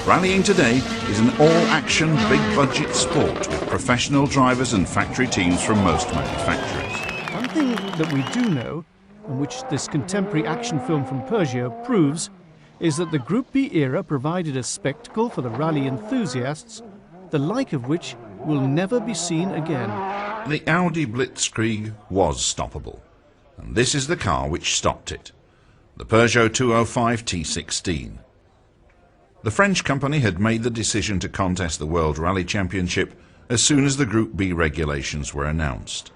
Rallying today is an all-action, big-budget sport with professional drivers and factory teams from most manufacturers. One thing that we do know, and which this contemporary action film from Peugeot proves, is that the Group B era provided a spectacle for the rally enthusiasts, the like of which will never be seen again. The Audi Blitzkrieg was stoppable, and this is the car which stopped it, the Peugeot 205 T16. The French company had made the decision to contest the World Rally Championship as soon as the Group B regulations were announced.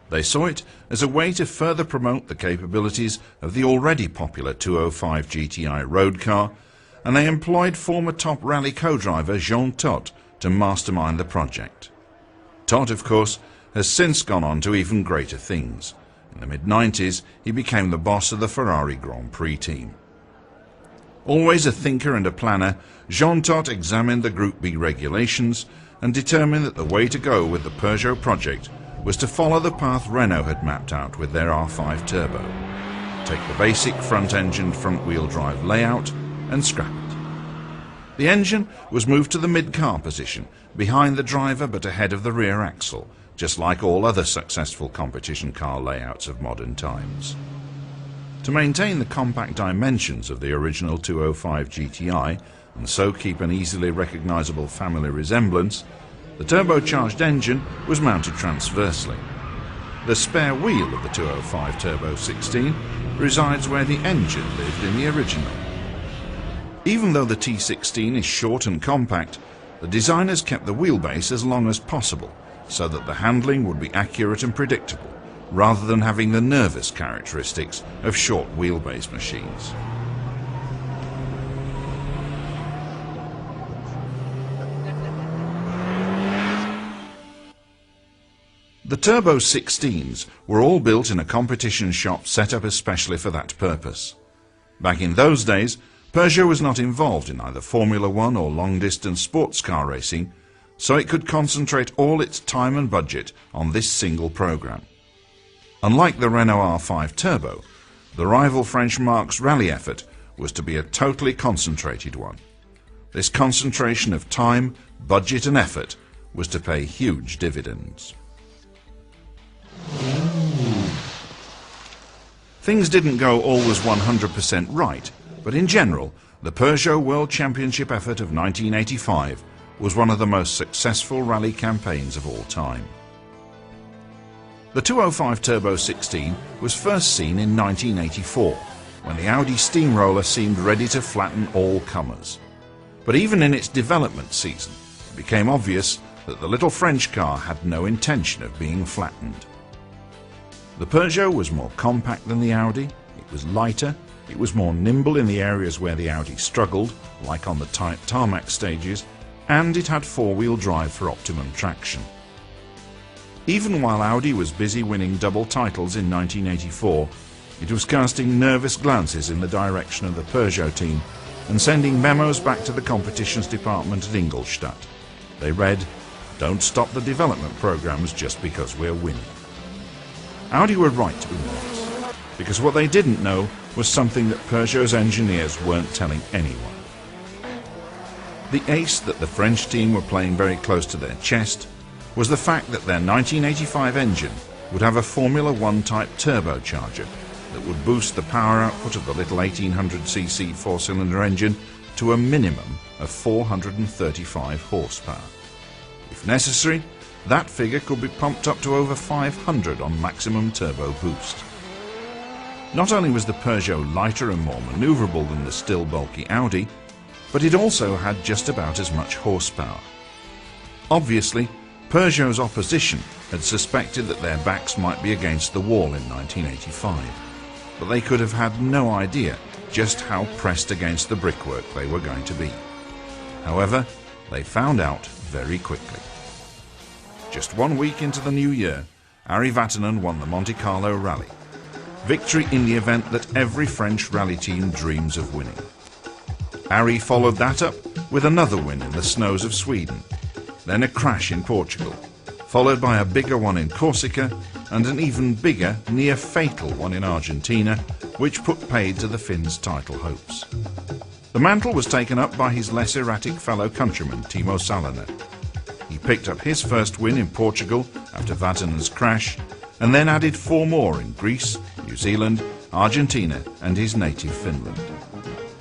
They saw it as a way to further promote the capabilities of the already popular 205 GTI road car, and they employed former top rally co-driver Jean Todt to mastermind the project. Todt, of course, has since gone on to even greater things. In the mid-90s, he became the boss of the Ferrari Grand Prix team. Always a thinker and a planner, Jean Todt examined the Group B regulations and determined that the way to go with the Peugeot project was to follow the path Renault had mapped out with their R5 Turbo. Take the basic front-engined front-wheel drive layout and scrap it. The engine was moved to the mid-car position, behind the driver but ahead of the rear axle, just like all other successful competition car layouts of modern times. To maintain the compact dimensions of the original 205 GTI and so keep an easily recognizable family resemblance, the turbocharged engine was mounted transversely. The spare wheel of the 205 Turbo 16 resides where the engine lived in the original. Even though the T16 is short and compact, the designers kept the wheelbase as long as possible so that the handling would be accurate and predictable, rather than having the nervous characteristics of short wheelbase machines. The Turbo 16s were all built in a competition shop set up especially for that purpose. Back in those days, Peugeot was not involved in either Formula One or long-distance sports car racing, so it could concentrate all its time and budget on this single program. Unlike the Renault R5 Turbo, the rival French Marque's rally effort was to be a totally concentrated one. This concentration of time, budget and effort was to pay huge dividends. Things didn't go always 100% right, but in general, the Peugeot World Championship effort of 1985 was one of the most successful rally campaigns of all time. The 205 Turbo 16 was first seen in 1984, when the Audi steamroller seemed ready to flatten all comers. But even in its development season, it became obvious that the little French car had no intention of being flattened. The Peugeot was more compact than the Audi, it was lighter, it was more nimble in the areas where the Audi struggled, like on the tight tarmac stages, and it had four-wheel drive for optimum traction. Even while Audi was busy winning double titles in 1984, it was casting nervous glances in the direction of the Peugeot team and sending memos back to the competitions department at Ingolstadt. They read, "Don't stop the development programs just because we're winning." Audi were right to be nervous, because what they didn't know was something that Peugeot's engineers weren't telling anyone. The ace that the French team were playing very close to their chest was the fact that their 1985 engine would have a Formula One type turbocharger that would boost the power output of the little 1800cc four-cylinder engine to a minimum of 435 horsepower. If necessary, that figure could be pumped up to over 500 on maximum turbo boost. Not only was the Peugeot lighter and more manoeuvrable than the still bulky Audi, but it also had just about as much horsepower. Obviously, Peugeot's opposition had suspected that their backs might be against the wall in 1985, but they could have had no idea just how pressed against the brickwork they were going to be. However, they found out very quickly. Just 1 week into the new year, Ari Vatanen won the Monte Carlo Rally. Victory in the event that every French rally team dreams of winning. Ari followed that up with another win in the snows of Sweden, then a crash in Portugal, followed by a bigger one in Corsica and an even bigger, near-fatal one in Argentina, which put paid to the Finns' title hopes. The mantle was taken up by his less erratic fellow countryman Timo Salonen. He picked up his first win in Portugal after Vatanen's crash, and then added 4 more in Greece, New Zealand, Argentina and his native Finland.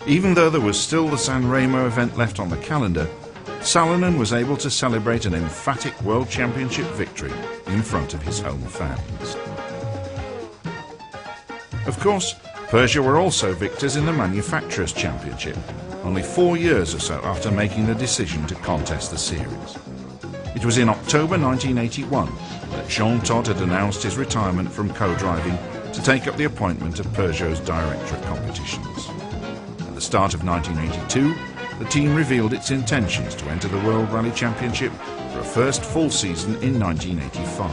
Even though there was still the San Remo event left on the calendar, Salonen was able to celebrate an emphatic World Championship victory in front of his home fans. Of course, Peugeot were also victors in the Manufacturers' Championship, only 4 years or so after making the decision to contest the series. It was in October 1981 that Jean Todt had announced his retirement from co-driving to take up the appointment of Peugeot's Director of Competitions. At the start of 1982, the team revealed its intentions to enter the World Rally Championship for a first full season in 1985.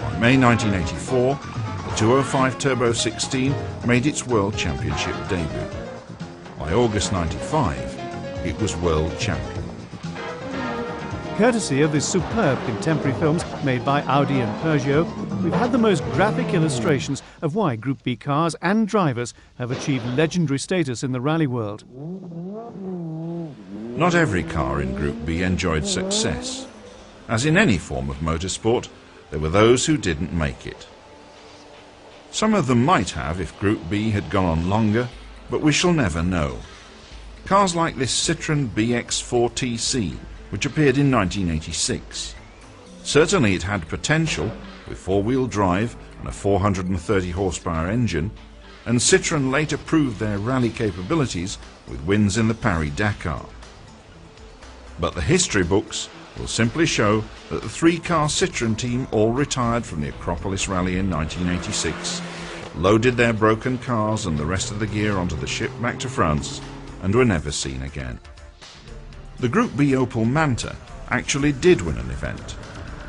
By May 1984, the 205 Turbo 16 made its World Championship debut. By August 95, it was World Champion. Courtesy of the superb contemporary films made by Audi and Peugeot, we've had the most graphic illustrations of why Group B cars and drivers have achieved legendary status in the rally world. Not every car in Group B enjoyed success. As in any form of motorsport, there were those who didn't make it. Some of them might have if Group B had gone on longer, but we shall never know. Cars like this Citroen BX4TC, which appeared in 1986. Certainly it had potential, with 4-wheel drive and a 430 horsepower engine, and Citroen later proved their rally capabilities with wins in the Paris-Dakar. But the history books will simply show that the 3-car Citroen team all retired from the Acropolis Rally in 1986, loaded their broken cars and the rest of the gear onto the ship back to France, and were never seen again. The Group B Opel Manta actually did win an event,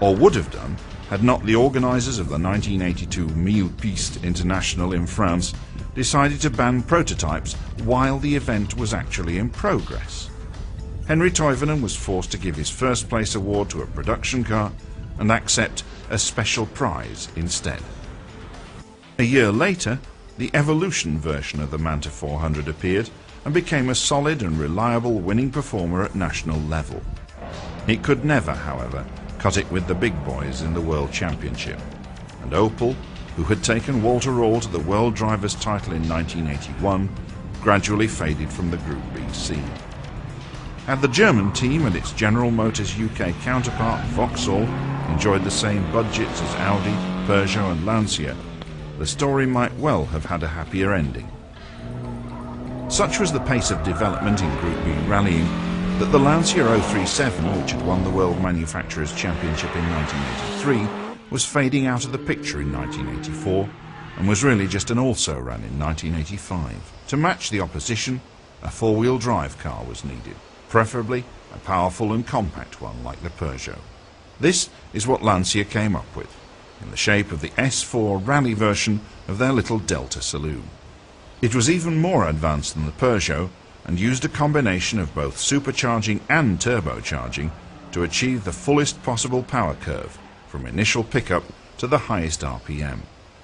or would have done had not the organisers of the 1982 Mille Pistes International in France decided to ban prototypes while the event was actually in progress. Henry Toivonen was forced to give his first place award to a production car and accept a special prize instead. A year later, the Evolution version of the Manta 400 appeared and became a solid and reliable winning performer at national level. It could never, however, cut it with the big boys in the World Championship, and Opel, who had taken Walter Röhrl to the World Drivers' title in 1981, gradually faded from the Group B scene. Had the German team and its General Motors UK counterpart Vauxhall enjoyed the same budgets as Audi, Peugeot and Lancia, the story might well have had a happier ending. Such was the pace of development in Group B rallying that the Lancia 037, which had won the World Manufacturers' Championship in 1983, was fading out of the picture in 1984 and was really just an also-ran in 1985. To match the opposition, a 4-wheel drive car was needed, preferably a powerful and compact one like the Peugeot. This is what Lancia came up with, in the shape of the S4 rally version of their little Delta saloon. It was even more advanced than the Peugeot and used a combination of both supercharging and turbocharging to achieve the fullest possible power curve, from initial pickup to the highest RPM.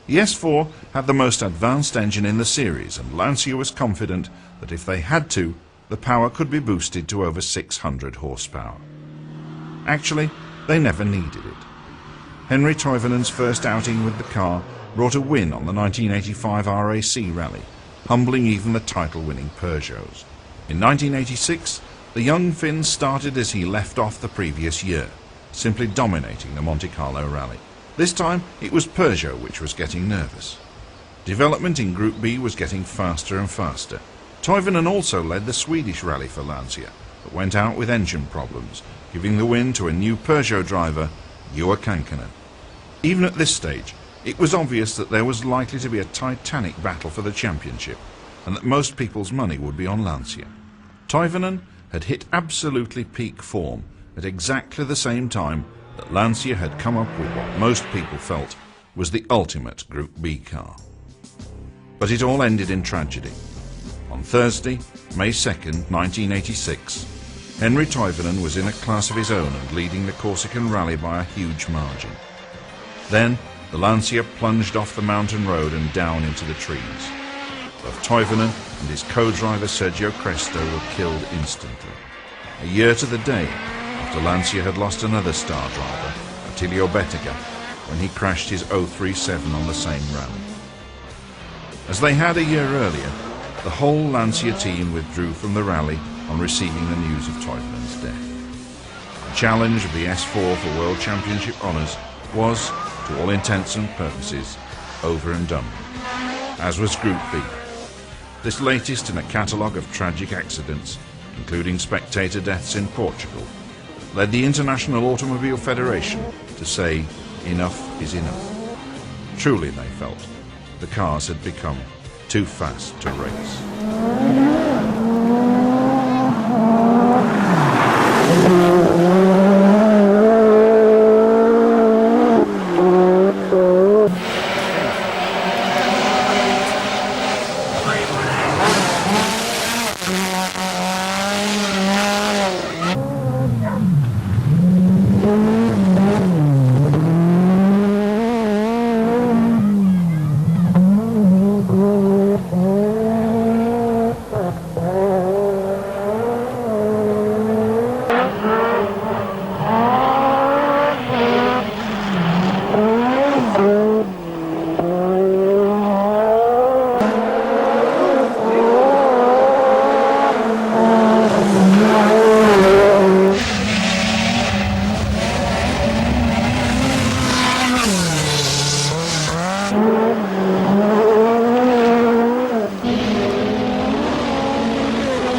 The S4 had the most advanced engine in the series, and Lancia was confident that if they had to, the power could be boosted to over 600 horsepower. Actually, they never needed it. Henry Toivonen's first outing with the car brought a win on the 1985 RAC rally, humbling even the title-winning Peugeots. In 1986, the young Finn started as he left off the previous year, simply dominating the Monte Carlo rally. This time, it was Peugeot which was getting nervous. Development in Group B was getting faster and faster. Toivonen also led the Swedish rally for Lancia, but went out with engine problems, giving the win to a new Peugeot driver, Juha Kankkunen. Even at this stage, it was obvious that there was likely to be a titanic battle for the championship, and that most people's money would be on Lancia. Toivonen had hit absolutely peak form at exactly the same time that Lancia had come up with what most people felt was the ultimate Group B car. But it all ended in tragedy. On Thursday, May 2nd, 1986, Henry Toivonen was in a class of his own and leading the Corsican rally by a huge margin. Then, the Lancia plunged off the mountain road and down into the trees. both Toivonen and his co-driver Sergio Cresto were killed instantly. A year to the day after Lancia had lost another star driver, Attilio Bettega, when he crashed his 037 on the same rally. As they had a year earlier, the whole Lancia team withdrew from the rally on receiving the news of Toivonen's death. The challenge of the S4 for World Championship honours was, to all intents and purposes, over and done, as was Group B. This latest in a catalogue of tragic accidents, including spectator deaths in Portugal, led the International Automobile Federation to say enough is enough. Truly, they felt, the cars had become too fast to race.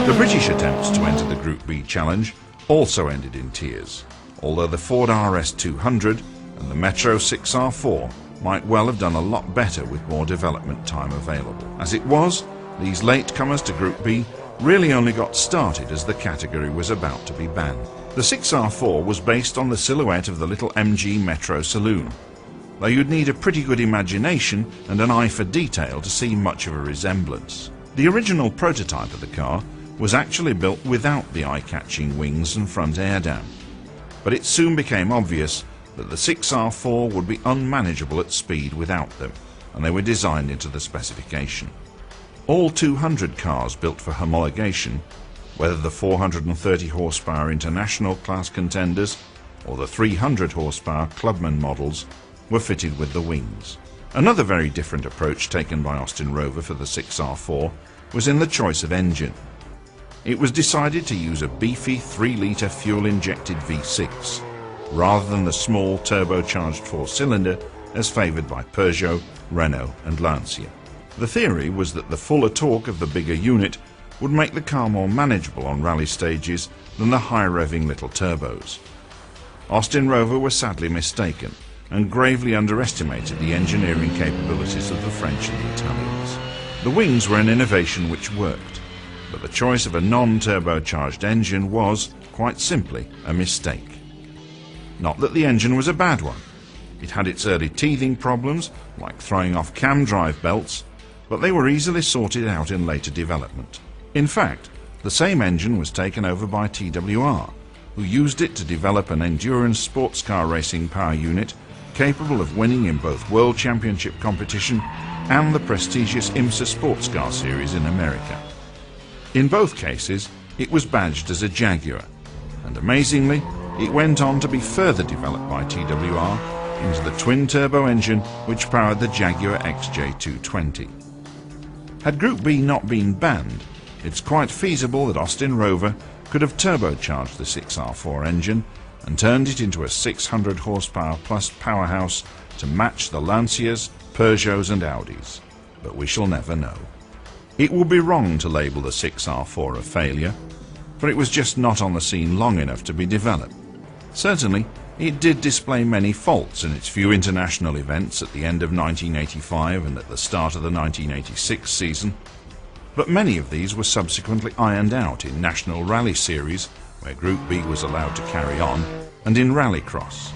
The British attempts to enter the Group B challenge also ended in tears, although the Ford RS200 and the Metro 6R4 might well have done a lot better with more development time available. As it was, these latecomers to Group B really only got started as the category was about to be banned. The 6R4 was based on the silhouette of the little MG Metro saloon, though you'd need a pretty good imagination and an eye for detail to see much of a resemblance. The original prototype of the car was actually built without the eye-catching wings and front air dam, but it soon became obvious that the 6R4 would be unmanageable at speed without them, and they were designed into the specification. All 200 cars built for homologation, whether the 430 horsepower international class contenders or the 300 horsepower clubman models, were fitted with the wings. Another very different approach taken by Austin Rover for the 6R4 was in the choice of engine. It was decided to use a beefy 3-litre fuel-injected V6, rather than the small turbocharged 4-cylinder as favoured by Peugeot, Renault and Lancia. The theory was that the fuller torque of the bigger unit would make the car more manageable on rally stages than the high-revving little turbos. Austin Rover were sadly mistaken and gravely underestimated the engineering capabilities of the French and the Italians. The wings were an innovation which worked, but the choice of a non-turbocharged engine was, quite simply, a mistake. Not that the engine was a bad one. It had its early teething problems, like throwing off cam drive belts, but they were easily sorted out in later development. In fact, the same engine was taken over by TWR, who used it to develop an endurance sports car racing power unit capable of winning in both World Championship competition and the prestigious IMSA sports car series in America. In both cases, it was badged as a Jaguar, and amazingly, it went on to be further developed by TWR into the twin-turbo engine which powered the Jaguar XJ220. Had Group B not been banned, it's quite feasible that Austin Rover could have turbocharged the 6R4 engine and turned it into a 600 horsepower plus powerhouse to match the Lancias, Peugeots and Audis, but we shall never know. It would be wrong to label the 6R4 a failure, for it was just not on the scene long enough to be developed. Certainly, it did display many faults in its few international events at the end of 1985 and at the start of the 1986 season, but many of these were subsequently ironed out in National Rally Series, where Group B was allowed to carry on, and in Rallycross.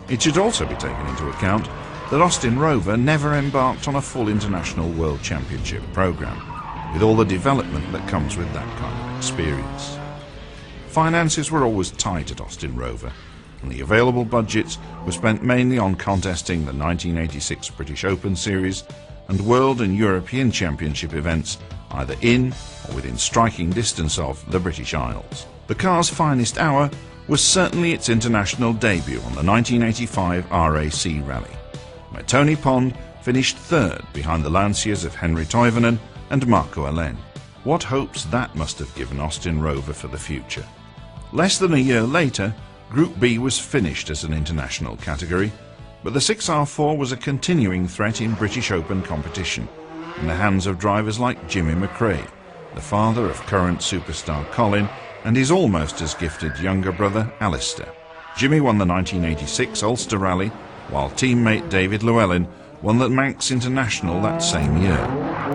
It should also be taken into account that Austin Rover never embarked on a full international World Championship program, with all the development that comes with that kind of experience. Finances were always tight at Austin Rover, and the available budgets were spent mainly on contesting the 1986 British Open Series and World and European Championship events either in or within striking distance of the British Isles. The car's finest hour was certainly its international debut on the 1985 RAC Rally, where Tony Pond finished third behind the Lancias of Henry Toivonen and Marco Allen. What hopes that must have given Austin Rover for the future. Less than a year later, Group B was finished as an international category, but the 6R4 was a continuing threat in British Open competition, in the hands of drivers like Jimmy McRae, the father of current superstar Colin, and his almost as gifted younger brother Alistair. Jimmy won the 1986 Ulster Rally, while teammate David Llewellyn won the Manx International that same year.